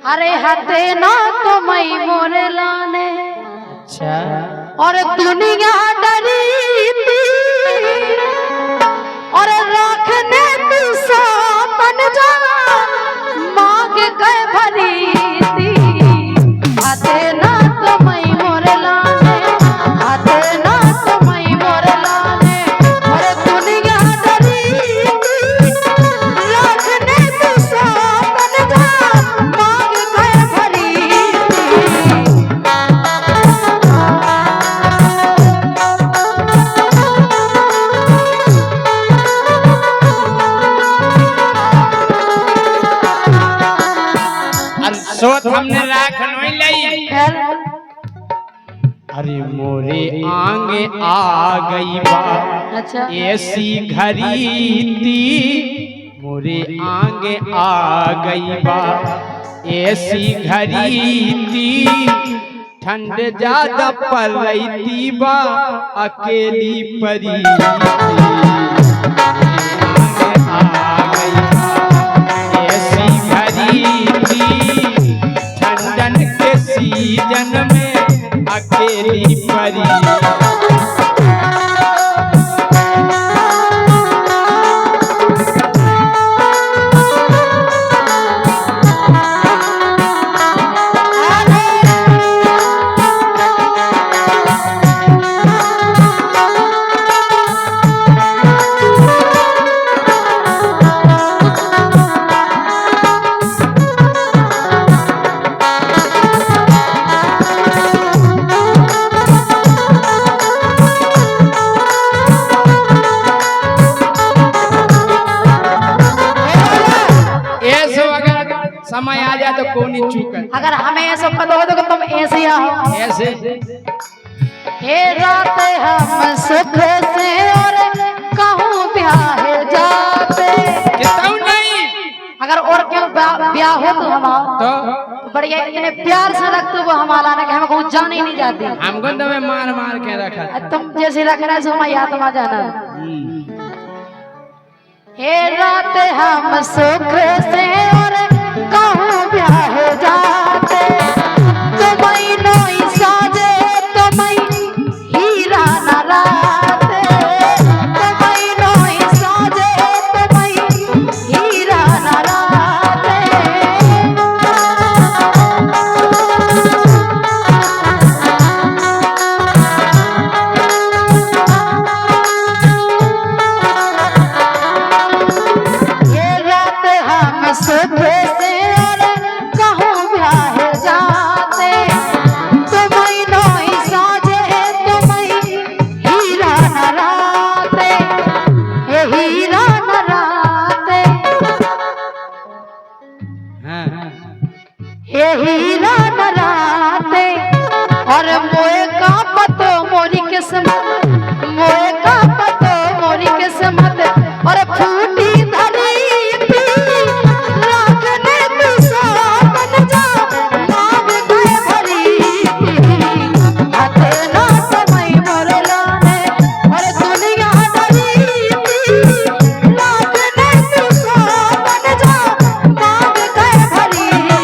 अरे हाथे ना तो मई मोरे लाने। अच्छा और दुनिया डरी थी और रखने तू सापन जा मांग के भरी थी। हाथे ना तो मई मोरे लाने, हाथे ना तो मई मोरे लाने। और दुनिया डरी थी रखने तू सापन जा मांग के भरी थी। सोच हमने राख नहीं लई। अरे मोरे आंगे आ गई बा अच्छा ऐसी घड़ी थी, मोरे आंगे आ गई बा ऐसी घड़ी थी। ठंड ज्यादा पड़ रही थी बा अकेली परी थी। सीजन में अकेली परी समय आ जाए तो कौन चूक। अगर हमें ऐसा पता हो तो तुम ऐसे आओ ऐसे। हे रात हम सुख से और कहूँ ब्याह जाते क्यों नहीं। अगर और क्यों ब्याह हो तो हम तो बढ़िया इतने प्यार से रखते वो हमारा ना कि हम कहीं जाने ही नहीं जाती। हमको तो मार मार के रखा तुम जैसे रख रहे हो मैं याद आ जाना। हे रात हम सुख से और कहूँ ब्याह जाते तुम्हें नोई साजे तुम्हें हीरा न राते तुम्हें नोई साजे तुम्हें हीरा न राते। ये रात हम सुख से हीरा नराते और मोए का पतो मोरी किस्मत, मोए का पतो मोरी किस्मत और फूटी धरी थी रखने तू सापन जा मांग के भरी थी। हाथे ना तो मई मोरे लाने और दुनिया डरी थी रखने तू सापन जा मांग के भरी थी।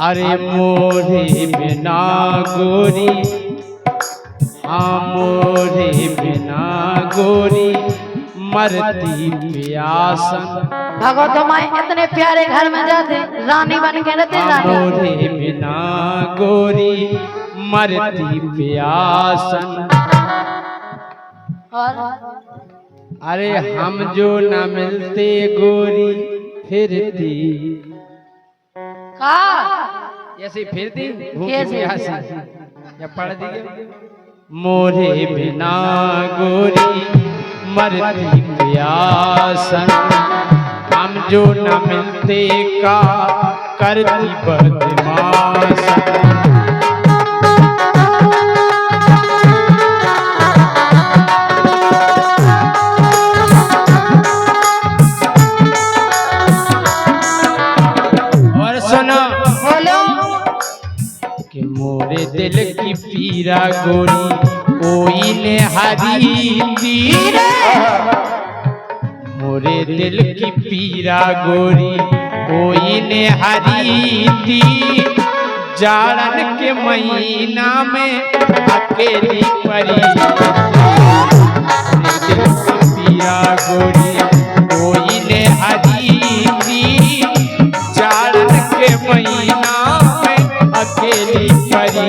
अरे मोरे बिना गोरी, हाँ मोरे बिना गोरी मरती प्यासन भगवत माई इतने प्यारे घर में जाते रानी बन के रहते रानी मोरे बिना गोरी मरती प्यासन। और अरे हम जो न मिलते गोरी फिरती का ऐसे फिरती कैसे? या पढ़ दी मोरे बिना गोरी मरती प्यासन। हम जो न मिलते का करती बदमाशन। और सुनो बोलो कि मोरे दिल की पीरा गोरी कोई ने हरी दी। मोरे दिल की पीरा गोरी कोई ने हरी दी। जाड़न के महीना में अकेली परी। मोरे दिल की पीरा गोरी कोई ने हरी दी। जाड़न के महीना में अकेली परी।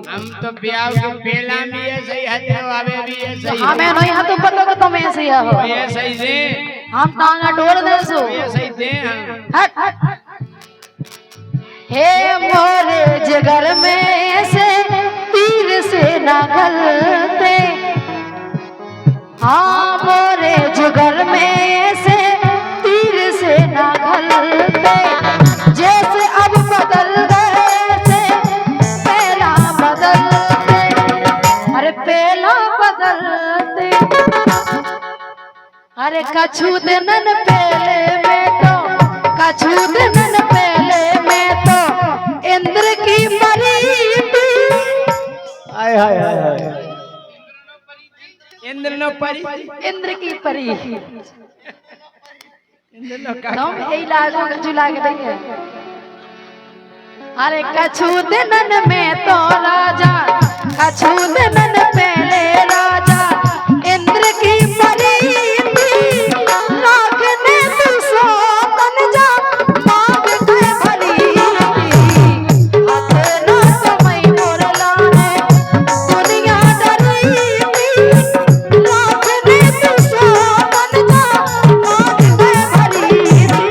हम तो ब्याह के पहला भी ऐसे ही हते आवे भी ऐसे ही। हमें नहीं हाथ ऊपर तो तुम ऐसे ही हो। ऐसे ही से हम टांगा डोर दे सो। ऐसे ही थे हम। हट हट। हे मोरे जिगर में ऐसे तीर से ना गलते। हाँ मोरे जिगर में ऐसे तीर से ना गलते। जैसे अब बदल गए से पहला बदलते। अरे पहला बदलते। अरे कछु दिनन पहले में तो कछु दिनन पहले में तो इंद्र की परी थी। हाय हाय हाय। इंद्र न परी। इंद्र की परी। इंद्र न का तुम यही लाजो कछु लागे देंगे। अरे कछु दिनन में तो राजा कछु दिनन पहले राजा इंद्र की परी थी। राखने तू सो तन जा मांग के भरी थी। अपना समय मोर लाने दुनिया डरी थी। राखने तू सो तन जा मांग के भरी थी।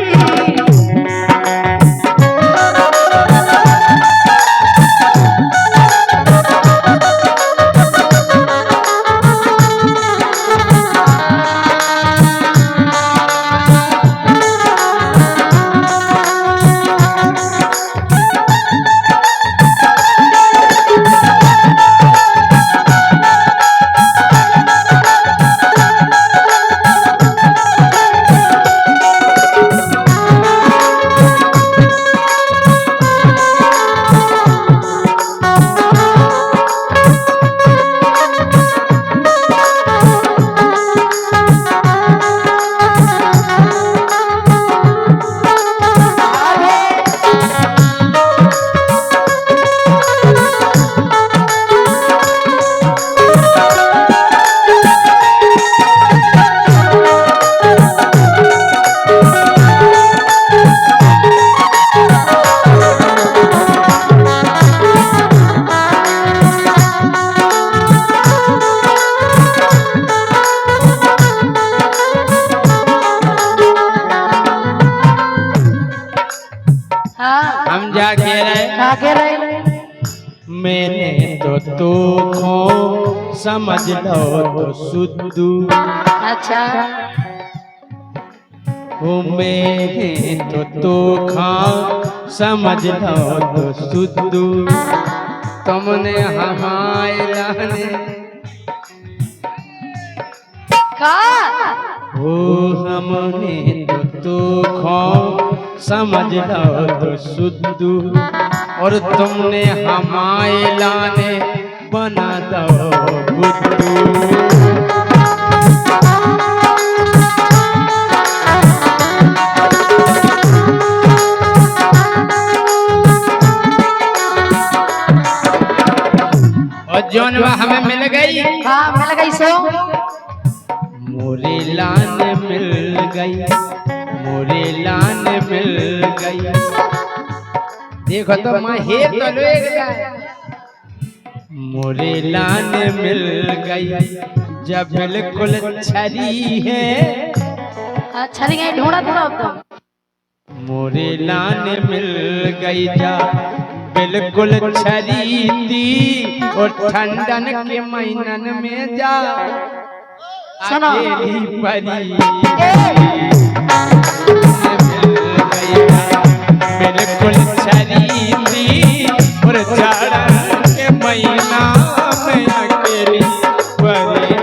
हाँ हम जा कह रहे का कह रहे मैंने तो तू खो समझ लो तो सुद्धू अच्छा ओ मैंने तो तू खा समझ लो तो सुद्धू तुमने हमारे लाने का ओ हमने तो तू खो समझ लो तो सुद्धू और तुमने हमारे लाने बना दो बुद्धू और जौन हमें मिल गई हाँ मिल गई सो मोरे लान मिल गई मोरे लान मिल गई देखो तो माँ हे तो मोरे लान मिल गई जब बिल्कुल छरी है अच्छा नहीं गई ढूंढा ढूंढा तुम मोरे लान मिल गई जा बिल्कुल छरी थी और ठंडन के महीनन में जा सुनो अकेली परी बिल्कुल छरी थी और जाड़न के महीना में अकेली परी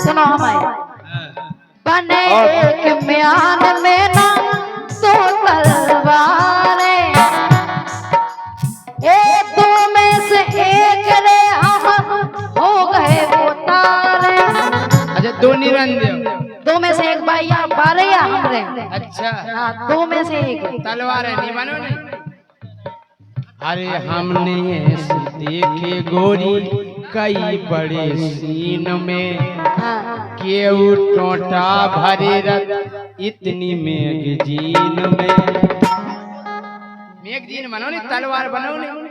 सुनो हमारे बने एक म्यान में ना दो तलवारें एक दो में से एक रे हम हो गए वो तारे अच्छा दो निरंजन दो में से एक भैया बारे या हम रे अच्छा हाँ दो में से एक तलवार है नहीं बनो नहीं अरे हमने ऐसे देखे गोरी कई बड़े सीन में हाँ केऊ टोटा भरे रत इतनी मैगजीन में मैगजीन बनो नहीं तलवार बनो नहीं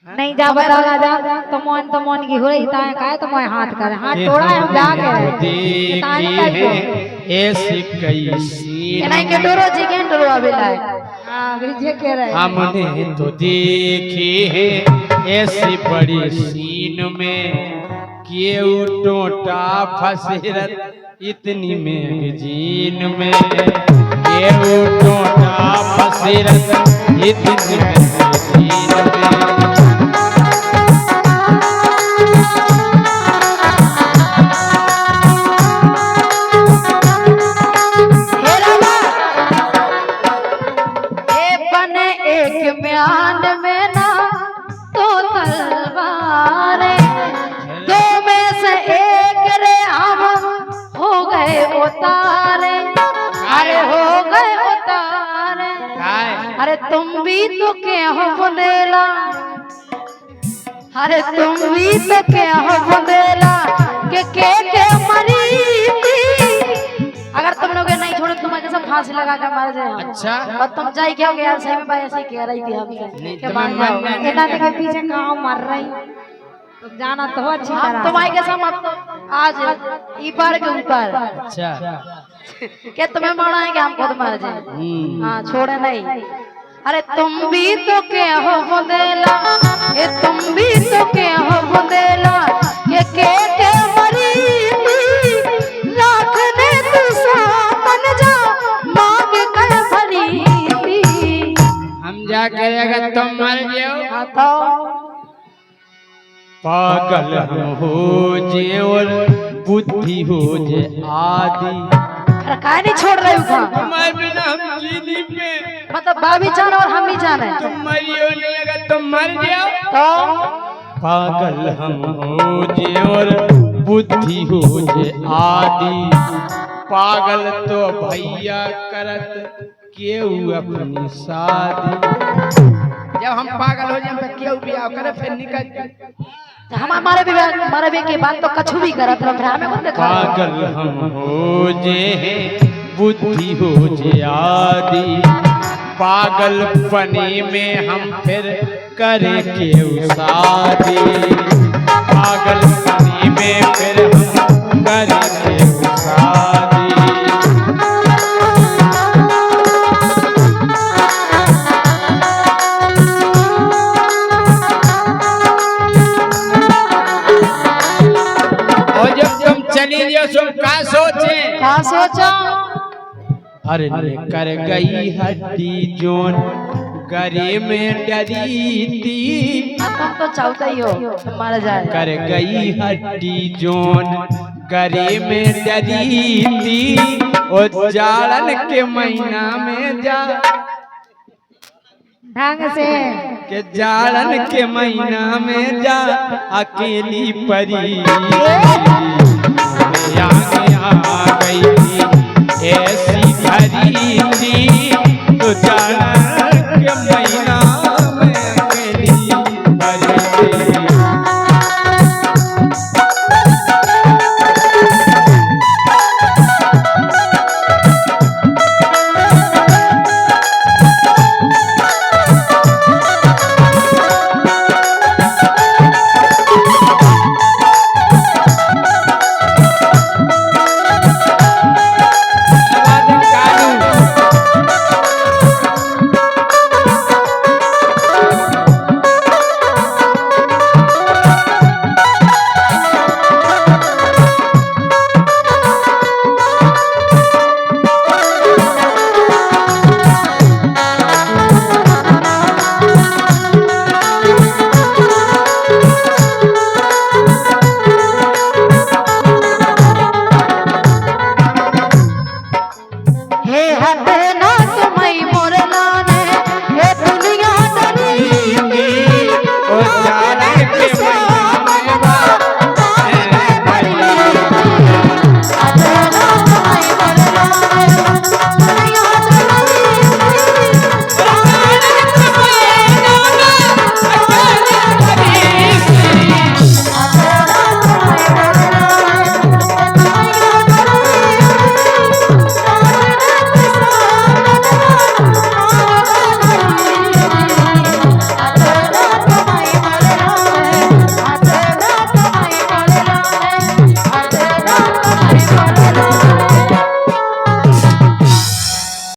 नहीं जा बता जा तमोन की हो रही ताए काहे तमोय हाथ करे हाथ तोड़ा है हम जा के देखे ऐसे कई सीन नहीं के डोरो जी के डोरो अभी लाए हां विजय कह रहे हमने तो देखे हैं ऐसी बड़ी सीन में केऊ टोटा फसेरत इतनी मैगजीन में केऊ टोटा फसेरत इतनी मैगजीन में म्यान में ना तो तलवारें दो में से एक रे हम हो गए उतारे अरे हो गए उतारे अरे तुम भी तो क्या हो बुंदेला अरे तुम भी तो क्या हो बुंदेला के मरी थी अगर तुम लोग नहीं छोड़े तुम्हें सब फांसी लगा कर मार जाए अच्छा और तुम जाई क्या हो गया यार सही में भाई ऐसे कह रही थी हमसे कि मान जाओ इतना के पीछे कहां मर रही तुम जाना तो अच्छी तरह तुम्हारे के साथ आज ई पार के ऊपर अच्छा क्या तुम्हें माना है कि हम खुद मार जाए हां छोड़े नहीं अरे तुम भी तो क्या हो बुंदेला ये तुम भी तो क्या हो बुंदेला ये के मरी राखने तू सामन जा मांग कर भरी हम जा करेगा तुम मर जाओ तो पागल हम हो जे और बुद्धि हो जे आदि अरे काहे नहीं छोड़ रहे हो तुम्हारे बिना हम जी नहीं पे मतलब भाभी जान और हम भी जान है तुम मरियो नहीं अगर तुम मर जाओ तो पागल हम हो जे और बुद्धि हो जे आदि पागल तो भैया करत केऊ अपनी शादी जब हम पागल हो जाए तो केऊ बियाह करे फिर निकल हम हमारे भी के बात तो कछु भी करत रह हमें कौन देखा पागल हम हो जे बुद्धि हो जे आदि पागलपने में हम फिर करें केऊ शादी पागलपने में फिर हम करें केऊ शादी अरे कर गई हड्डी जोन गरे में डरी थी। तुम तो चाहते ही हो तुम मारा जाए। कर गई हड्डी जोन गरे में डरी थी। और जाड़न के महीना में जा ढंग से के जाड़न के महीना में जा अकेली परी आगे आ गई थी ऐसी भरी थी। तो जाड़न के महीना में अकेली परी थी। हे हद ना